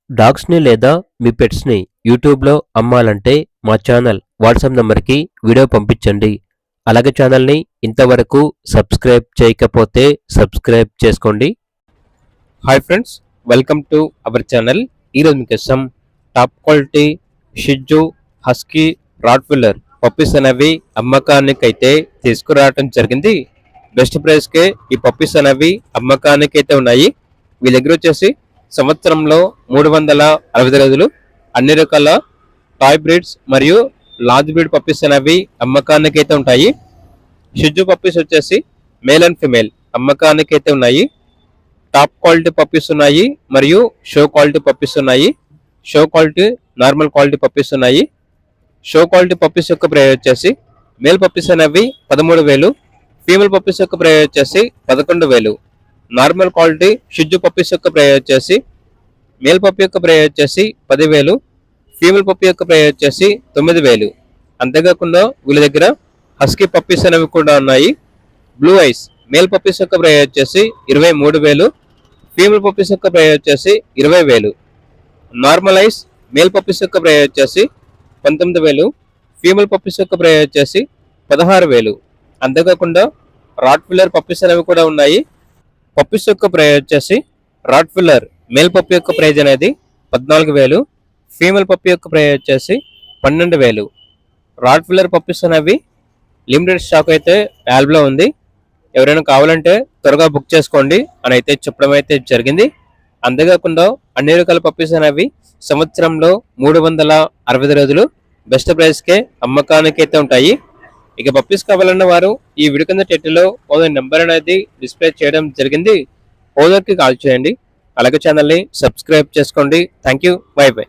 డాగ్స్‌ని లేదా మీ పెట్స్‌ని యూట్యూబ్‌లో అమ్మాలంటే మా ఛానల్ వాట్సాప్ నంబర్‌కి వీడియో పంపించండి. అలాగే ఛానల్‌ని ఇంతవరకు సబ్స్క్రైబ్ చేయకపోతే సబ్స్క్రైబ్ చేసుకోండి. Hi friends, welcome to our channel. ఈరోజు మీకోసం top quality Shih Tzu, husky, Rottweiler puppies అనేవి అమ్మకానికైతే తీసుకురావడం జరిగింది. బెస్ట్ ప్రైస్‌కే ఈ పప్పీస్ అనేవి అమ్మకానికైతే ఉన్నాయి. వీళ్ళ దగ్గర వచ్చేసి సంవత్సరంలో 365 రోజులు అన్ని రకాల టాయ్ బ్రీడ్స్ మరియు లార్జ్ బ్రీడ్ పప్పీస్ అనేవి అమ్మకానికైతే ఉంటాయి. షిట్జూ పప్పీస్ వచ్చేసి మేల్ అండ్ ఫిమేల్ అమ్మకానికైతే ఉన్నాయి. టాప్ క్వాలిటీ పప్పీస్ ఉన్నాయి మరియు షో క్వాలిటీ పప్పీస్ ఉన్నాయి. Show quality, normal quality puppies ఉన్నాయి. షో క్వాలిటీ పప్పీస్ యొక్క ప్రైస్ వచ్చేసి మేల్ పప్పీస్ అనేవి 13,000, ఫీమేల్ పప్పీస్ యొక్క ప్రైస్ వచ్చేసి 11,000. నార్మల్ క్వాలిటీ షిట్జూ పప్పీస్ యొక్క ప్రైస్ వచ్చేసి మేల్ పప్పీ యొక్క ప్రైస్ వచ్చేసి 10,000, ఫీమేల్ పప్పీ యొక్క ప్రైస్ వచ్చేసి 9,000. అంతేకాకుండా వీళ్ళ దగ్గర హస్కీ పప్పీస్ అనేవి కూడా ఉన్నాయి. బ్లూ ఐస్ మేల్ పప్పీస్ యొక్క ప్రైస్ వచ్చేసి 23,000, ఫీమేల్ పప్పీస్ యొక్క ప్రైస్ వచ్చేసి 20,000. నార్మల్ ఐస్ మేల్ పప్పీస్ యొక్క ప్రైస్ వచ్చేసి 19,000, ఫీమేల్ పప్పీస్ యొక్క ప్రైస్ వచ్చేసి 16,000. అంతేకాకుండా రాట్‌వీలర్ పప్పీస్ అనేవి కూడా ఉన్నాయి. పప్పీస్ యొక్క ప్రైస్ వచ్చేసి రాట్‌వీలర్ మేల్ పప్పీ యొక్క ప్రైజ్ అనేది 14,000, ఫీమేల్ పప్పీ యొక్క ప్రైజ్ వచ్చేసి 12,000. రాట్‌వీలర్ పప్పీస్ అనేవి లిమిటెడ్ స్టాక్ అయితే అవైలబుల్లో ఉంది. ఎవరైనా కావాలంటే త్వరగా బుక్ చేసుకోండి అని అయితే చెప్పడం అయితే జరిగింది. అంతేకాకుండా అన్ని రకాల పప్పీస్ అనేవి సంవత్సరంలో 365 రోజులు బెస్ట్ ప్రైస్కే అమ్మకానికి అయితే ఉంటాయి. ఇక పప్పీస్ కావాలన్న వారు ఈ వీడియో కింద టైటిల్లో ఓనర్ నెంబర్ అనేది డిస్ప్లే చేయడం జరిగింది. ఓనర్కి కాల్ చేయండి. అలాగే ఛానల్ని సబ్స్క్రైబ్ చేసుకోండి. Thank you. By by.